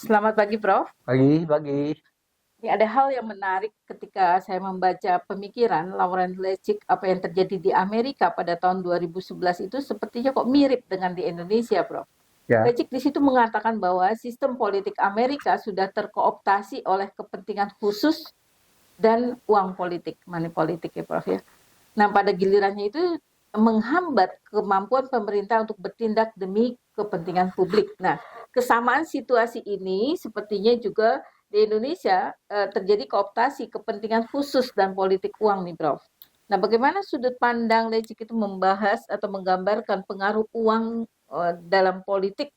Selamat pagi, Prof. Pagi. Ini ada hal yang menarik ketika saya membaca pemikiran Lawrence Lessig, apa yang terjadi di Amerika pada tahun 2011 itu sepertinya kok mirip dengan di Indonesia, Prof. Ya, Lessig di situ mengatakan bahwa sistem politik Amerika sudah terkooptasi oleh kepentingan khusus dan uang politik, money politik ya, Prof ya. Nah, pada gilirannya itu menghambat kemampuan pemerintah untuk bertindak demi kepentingan publik. Nah, kesamaan situasi ini sepertinya juga di Indonesia terjadi kooptasi kepentingan khusus dan politik uang nih, Prof. Nah, bagaimana sudut pandang Lejik itu membahas atau menggambarkan pengaruh uang dalam politik,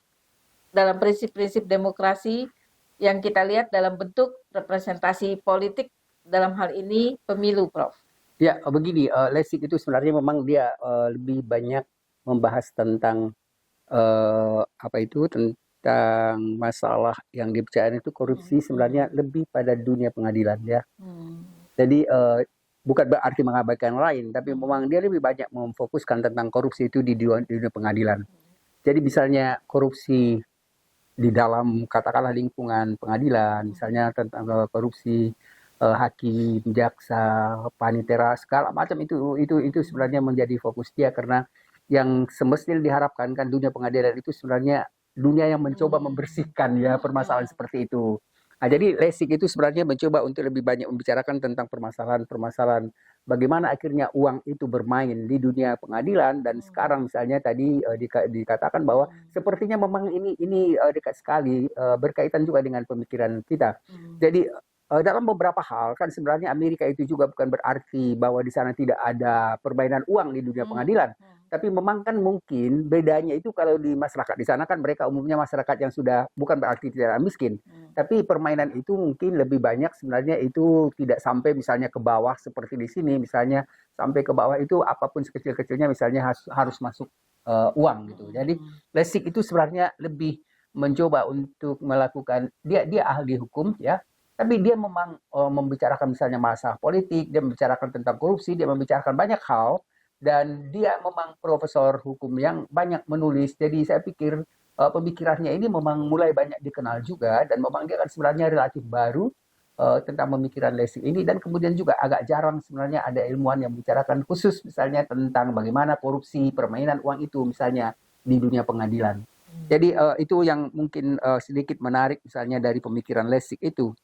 dalam prinsip-prinsip demokrasi yang kita lihat dalam bentuk representasi politik dalam hal ini pemilu, Prof. ya begini, Lessig itu sebenarnya memang dia lebih banyak membahas tentang tentang masalah yang dibicarakan itu korupsi sebenarnya lebih pada dunia pengadilan ya. Hmm. Jadi bukan berarti mengabaikan yang lain, tapi memang dia lebih banyak memfokuskan tentang korupsi itu di dunia pengadilan. Jadi misalnya korupsi di dalam katakanlah lingkungan pengadilan, misalnya tentang korupsi hakim, jaksa, panitera segala macam itu sebenarnya menjadi fokus dia karena yang semestinya diharapkan kan dunia pengadilan itu sebenarnya dunia yang mencoba membersihkan ya permasalahan seperti itu. Nah, jadi Lessig itu sebenarnya mencoba untuk lebih banyak membicarakan tentang permasalahan-permasalahan bagaimana akhirnya uang itu bermain di dunia pengadilan dan sekarang misalnya tadi dikatakan bahwa sepertinya memang ini dekat sekali berkaitan juga dengan pemikiran kita. Jadi dalam beberapa hal kan sebenarnya Amerika itu juga bukan berarti bahwa di sana tidak ada permainan uang di dunia pengadilan. Tapi memang kan mungkin bedanya itu kalau di masyarakat di sana kan mereka umumnya masyarakat yang sudah bukan berarti tidak miskin. Tapi permainan itu mungkin lebih banyak sebenarnya itu tidak sampai misalnya ke bawah seperti di sini. Misalnya sampai ke bawah itu apapun sekecil-kecilnya misalnya harus masuk uang gitu. Jadi Lessig itu sebenarnya lebih mencoba untuk melakukan dia ahli hukum ya, tapi dia memang membicarakan misalnya masalah politik, dia membicarakan tentang korupsi, dia membicarakan banyak hal dan dia memang profesor hukum yang banyak menulis. Jadi saya pikir pemikirannya ini memang mulai banyak dikenal juga dan memang dia kan sebenarnya relatif baru tentang pemikiran Lessig ini dan kemudian juga agak jarang sebenarnya ada ilmuwan yang membicarakan khusus misalnya tentang bagaimana korupsi, permainan uang itu misalnya di dunia pengadilan. Jadi itu yang mungkin sedikit menarik misalnya dari pemikiran Lessig itu.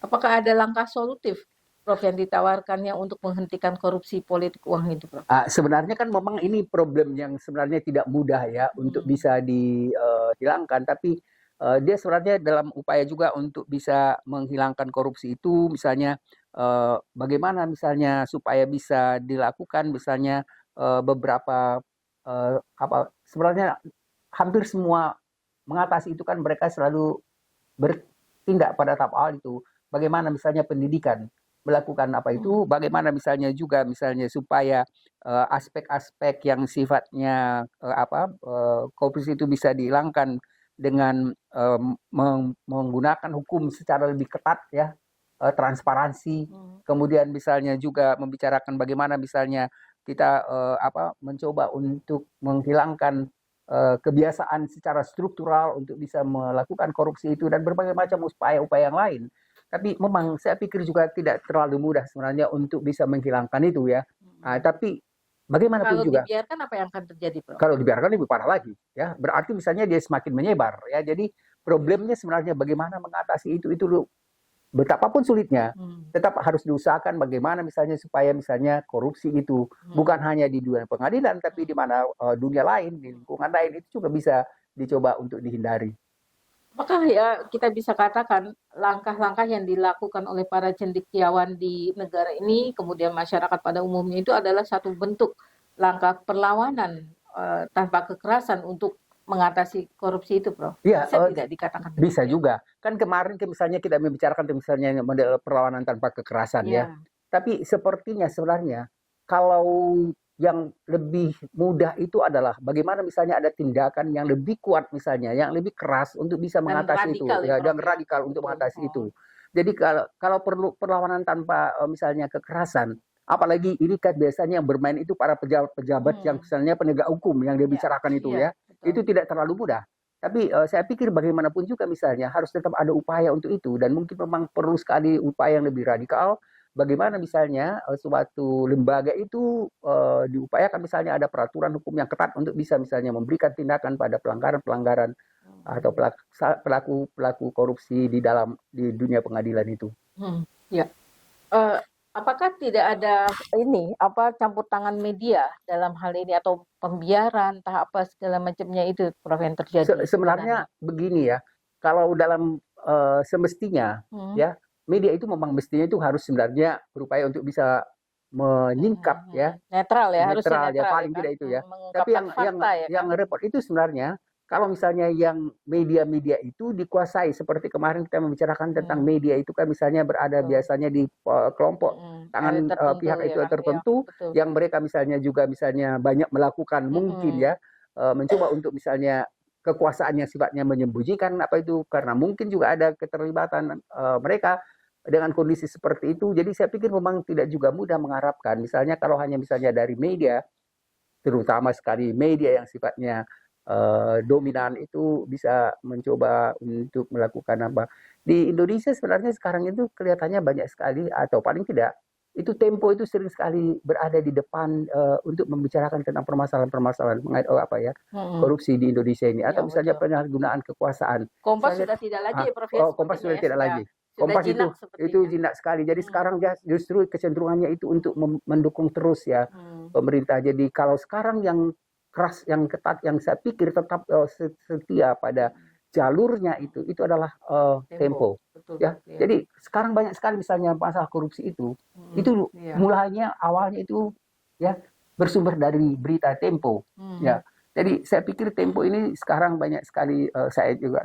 Apakah ada langkah solutif, Prof, yang ditawarkannya untuk menghentikan korupsi politik uang itu, Prof? Sebenarnya kan memang ini problem yang sebenarnya tidak mudah ya untuk bisa dihilangkan, tapi dia sebenarnya dalam upaya juga untuk bisa menghilangkan korupsi itu, misalnya bagaimana misalnya supaya bisa dilakukan, misalnya beberapa sebenarnya hampir semua mengatasi itu kan mereka selalu bertindak pada tahap awal itu. Bagaimana misalnya pendidikan melakukan apa itu, bagaimana misalnya misalnya supaya aspek-aspek yang sifatnya korupsi itu bisa dihilangkan dengan menggunakan hukum secara lebih ketat ya, transparansi. Kemudian misalnya juga membicarakan bagaimana misalnya kita mencoba untuk menghilangkan kebiasaan secara struktural untuk bisa melakukan korupsi itu dan berbagai macam upaya-upaya yang lain. Tapi memang saya pikir juga tidak terlalu mudah sebenarnya untuk bisa menghilangkan itu ya. Tapi bagaimanapun Kalau juga dibiarkan apa yang akan terjadi, Prof? kalau dibiarkan lebih parah lagi ya. Berarti misalnya dia semakin menyebar ya. Jadi problemnya sebenarnya bagaimana mengatasi itu betapapun sulitnya, tetap harus diusahakan bagaimana misalnya supaya misalnya korupsi itu bukan hanya di dunia pengadilan, tapi di mana dunia lain, di lingkungan lain itu juga bisa dicoba untuk dihindari. Apakah ya kita bisa katakan langkah-langkah yang dilakukan oleh para cendekiawan di negara ini, kemudian masyarakat pada umumnya itu adalah satu bentuk langkah perlawanan tanpa kekerasan untuk mengatasi korupsi itu, Prof? Iya, Bisa tidak dikatakan bisa demikian? juga. Kan kemarin misalnya kita membicarakan misalnya model perlawanan tanpa kekerasan ya. Ya. Tapi sepertinya sebenarnya kalau yang lebih mudah itu adalah bagaimana misalnya ada tindakan yang lebih kuat misalnya, yang lebih keras untuk bisa Dan mengatasi itu radikal ya, ya, Prof dan ya? radikal untuk Betul. mengatasi itu. Jadi kalau perlu perlawanan tanpa misalnya kekerasan, apalagi ini kan biasanya yang bermain itu para pejabat-pejabat yang misalnya penegak hukum yang dia Ya, bicarakan itu iya, ya, betul. itu tidak terlalu mudah. Tapi saya pikir bagaimanapun juga misalnya harus tetap ada upaya untuk itu dan mungkin memang perlu sekali upaya yang lebih radikal. Bagaimana misalnya suatu lembaga itu diupayakan misalnya ada peraturan hukum yang ketat untuk bisa misalnya memberikan tindakan pada pelanggaran-pelanggaran atau pelaku korupsi di dunia pengadilan itu. Ya. Apakah tidak ada campur tangan media dalam hal ini atau pembiaran, entah apa segala macamnya itu, Prof, yang terjadi? Sebenarnya begini ya, kalau dalam semestinya ya media itu memang mestinya itu harus sebenarnya berupaya untuk bisa menyingkap ya, netral ya, harusnya netral ya paling kan? tidak itu ya. Tapi yang kan? repot itu sebenarnya kalau misalnya yang media-media itu dikuasai seperti kemarin kita membicarakan tentang media itu kan misalnya berada biasanya di kelompok tangan pihak itu tertentu yang mereka misalnya juga misalnya banyak melakukan mungkin ya mencoba untuk misalnya kekuasaan yang sifatnya menyembunyikan apa itu karena mungkin juga ada keterlibatan mereka dengan kondisi seperti itu. Jadi saya pikir memang tidak juga mudah mengharapkan misalnya kalau hanya misalnya dari media terutama sekali media yang sifatnya dominan itu bisa mencoba untuk melakukan apa. Di Indonesia sebenarnya sekarang itu kelihatannya banyak sekali atau paling tidak itu Tempo itu sering sekali berada di depan untuk membicarakan tentang permasalahan-permasalahan korupsi di Indonesia ini atau misalnya penyalahgunaan kekuasaan. Kompas sudah tidak lagi, Prof. Kompas sudah tidak lagi. Kompas itu jinak sekali. Jadi sekarang justru kecenderungannya itu untuk mendukung terus ya pemerintah. Jadi kalau sekarang yang keras, yang ketat, yang saya pikir tetap setia pada jalurnya itu adalah Tempo. Betul, ya. Jadi sekarang banyak sekali misalnya masalah korupsi itu mulanya awalnya itu ya bersumber dari berita Tempo. Ya. Jadi saya pikir Tempo ini sekarang banyak sekali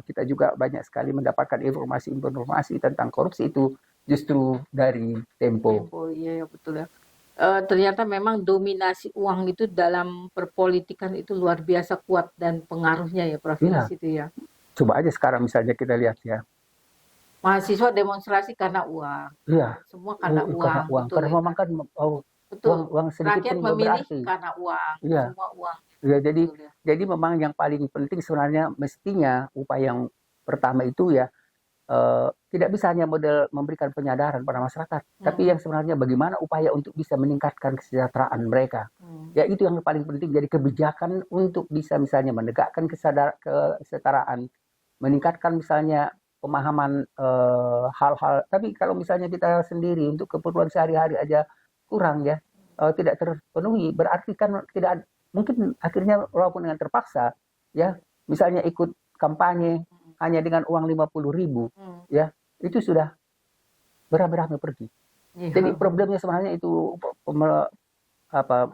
kita juga banyak sekali mendapatkan informasi tentang korupsi itu justru dari Tempo. Tempo, iya betul ya. Ternyata memang dominasi uang itu dalam perpolitikan itu luar biasa kuat dan pengaruhnya ya, Prof. Di situ ya. Coba aja sekarang misalnya kita lihat ya. Mahasiswa demonstrasi karena uang. Iya. Semua karena uang. Betul, karena memang kan uang sedikit rakyat pun memilih berarti. Karena uang. Iya. Semua uang. Ya, jadi memang yang paling penting sebenarnya mestinya upaya yang pertama itu ya tidak bisa hanya model memberikan penyadaran pada masyarakat, tapi yang sebenarnya bagaimana upaya untuk bisa meningkatkan kesejahteraan mereka. Ya itu yang paling penting. Jadi kebijakan untuk bisa misalnya menegakkan kesetaraan, meningkatkan misalnya pemahaman hal-hal. Tapi kalau misalnya kita sendiri untuk keperluan sehari-hari aja kurang ya, tidak terpenuhi, berarti kan tidak mungkin akhirnya walaupun dengan terpaksa ya misalnya ikut kampanye hanya dengan uang 50.000 ya itu sudah beramai-ramai pergi. Jadi problemnya sebenarnya itu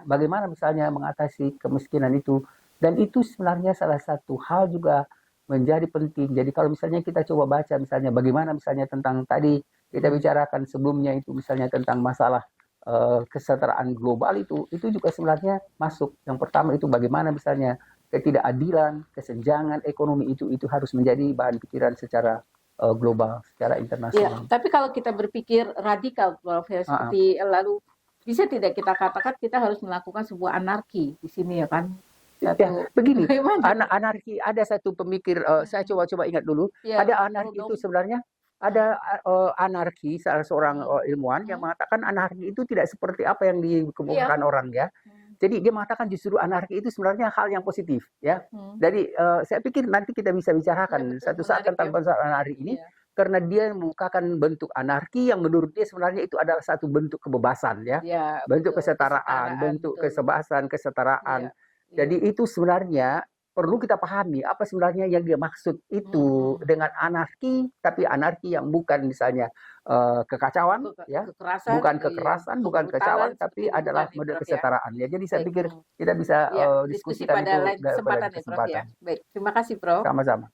bagaimana misalnya mengatasi kemiskinan itu, dan itu sebenarnya salah satu hal juga menjadi penting. Jadi kalau misalnya kita coba baca misalnya bagaimana misalnya tentang tadi kita bicarakan sebelumnya itu misalnya tentang masalah kesetaraan global itu juga sebenarnya masuk. Yang pertama itu bagaimana misalnya ketidakadilan, kesenjangan ekonomi itu harus menjadi bahan pikiran secara global, secara internasional. Ya, tapi kalau kita berpikir radikal, Prof, seperti lalu bisa tidak kita katakan kita harus melakukan sebuah anarki di sini ya kan? Ya, begini, anarki ada satu pemikir, saya coba ingat dulu, ada anarki itu sebenarnya ada anarki salah seorang ilmuwan yang mengatakan anarki itu tidak seperti apa yang dikemukakan orang ya. Jadi dia mengatakan justru anarki itu sebenarnya hal yang positif ya. Jadi saya pikir nanti kita bisa bicarakan satu saat tentang masalah anarki ini karena dia membukakan bentuk anarki yang menurut dia sebenarnya itu adalah satu bentuk kebebasan ya. Bentuk kesetaraan, bentuk kesebasan, kesetaraan. Jadi itu sebenarnya perlu kita pahami apa sebenarnya yang dia maksud itu dengan anarki, tapi anarki yang bukan misalnya kekacauan, ya, bukan kekerasan, bukan kekacauan, tapi adalah model kesetaraan. Ya, jadi saya pikir kita bisa diskusikan pada itu lain kesempatan. kesempatan. Baik, terima kasih, Prof. Sama-sama.